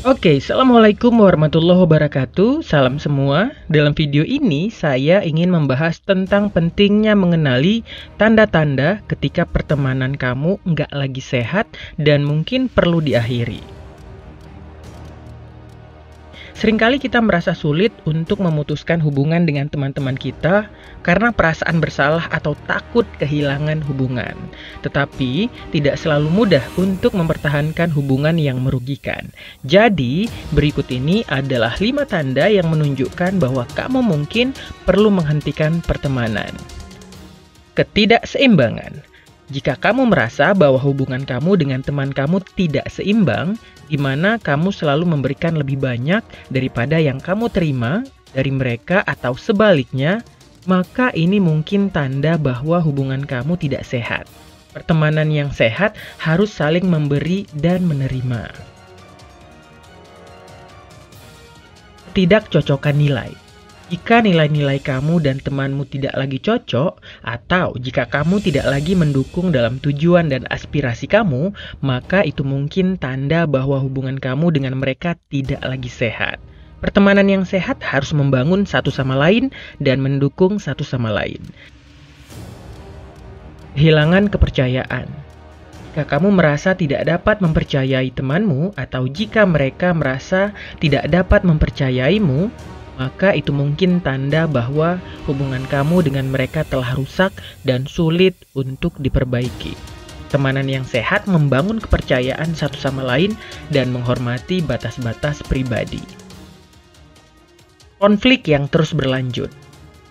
Oke, Assalamualaikum warahmatullahi wabarakatuh. Salam semua. Dalam video ini, saya ingin membahas tentang pentingnya mengenali tanda-tanda ketika pertemanan kamu nggak lagi sehat dan mungkin perlu diakhiri. Seringkali kita merasa sulit untuk memutuskan hubungan dengan teman-teman kita karena perasaan bersalah atau takut kehilangan hubungan. Tetapi, tidak selalu mudah untuk mempertahankan hubungan yang merugikan. Jadi, berikut ini adalah 5 tanda yang menunjukkan bahwa kamu mungkin perlu menghentikan pertemanan. Ketidakseimbangan. Jika kamu merasa bahwa hubungan kamu dengan teman kamu tidak seimbang, di mana kamu selalu memberikan lebih banyak daripada yang kamu terima dari mereka atau sebaliknya, maka ini mungkin tanda bahwa hubungan kamu tidak sehat. Pertemanan yang sehat harus saling memberi dan menerima. Ketidakcocokan nilai. Jika nilai-nilai kamu dan temanmu tidak lagi cocok, atau jika kamu tidak lagi mendukung dalam tujuan dan aspirasi kamu, maka itu mungkin tanda bahwa hubungan kamu dengan mereka tidak lagi sehat. Pertemanan yang sehat harus membangun satu sama lain dan mendukung satu sama lain. Kehilangan kepercayaan. Jika kamu merasa tidak dapat mempercayai temanmu, atau jika mereka merasa tidak dapat mempercayaimu, maka itu mungkin tanda bahwa hubungan kamu dengan mereka telah rusak dan sulit untuk diperbaiki. Pertemanan yang sehat membangun kepercayaan satu sama lain dan menghormati batas-batas pribadi. Konflik yang terus berlanjut.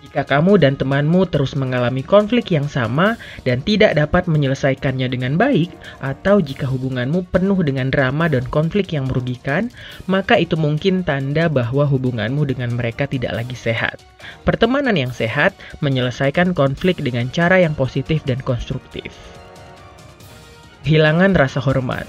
Jika kamu dan temanmu terus mengalami konflik yang sama dan tidak dapat menyelesaikannya dengan baik, atau jika hubunganmu penuh dengan drama dan konflik yang merugikan, maka itu mungkin tanda bahwa hubunganmu dengan mereka tidak lagi sehat. Pertemanan yang sehat menyelesaikan konflik dengan cara yang positif dan konstruktif. Kehilangan rasa hormat.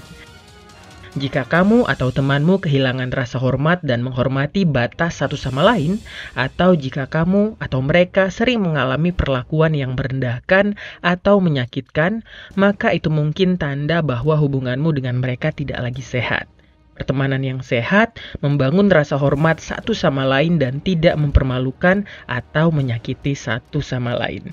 Jika kamu atau temanmu kehilangan rasa hormat dan menghormati batas satu sama lain, atau jika kamu atau mereka sering mengalami perlakuan yang merendahkan atau menyakitkan, maka itu mungkin tanda bahwa hubunganmu dengan mereka tidak lagi sehat. Pertemanan yang sehat membangun rasa hormat satu sama lain dan tidak mempermalukan atau menyakiti satu sama lain.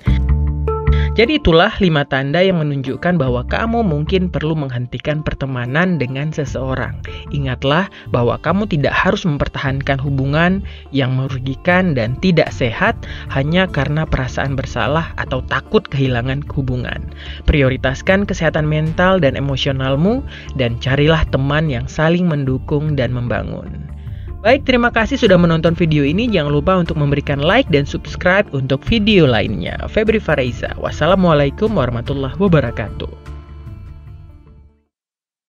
Jadi itulah 5 tanda yang menunjukkan bahwa kamu mungkin perlu menghentikan pertemanan dengan seseorang. Ingatlah bahwa kamu tidak harus mempertahankan hubungan yang merugikan dan tidak sehat hanya karena perasaan bersalah atau takut kehilangan hubungan. Prioritaskan kesehatan mental dan emosionalmu dan carilah teman yang saling mendukung dan membangun. Baik, terima kasih sudah menonton video ini. Jangan lupa untuk memberikan like dan subscribe untuk video lainnya. Febri Faraiza. Wassalamualaikum warahmatullahi wabarakatuh.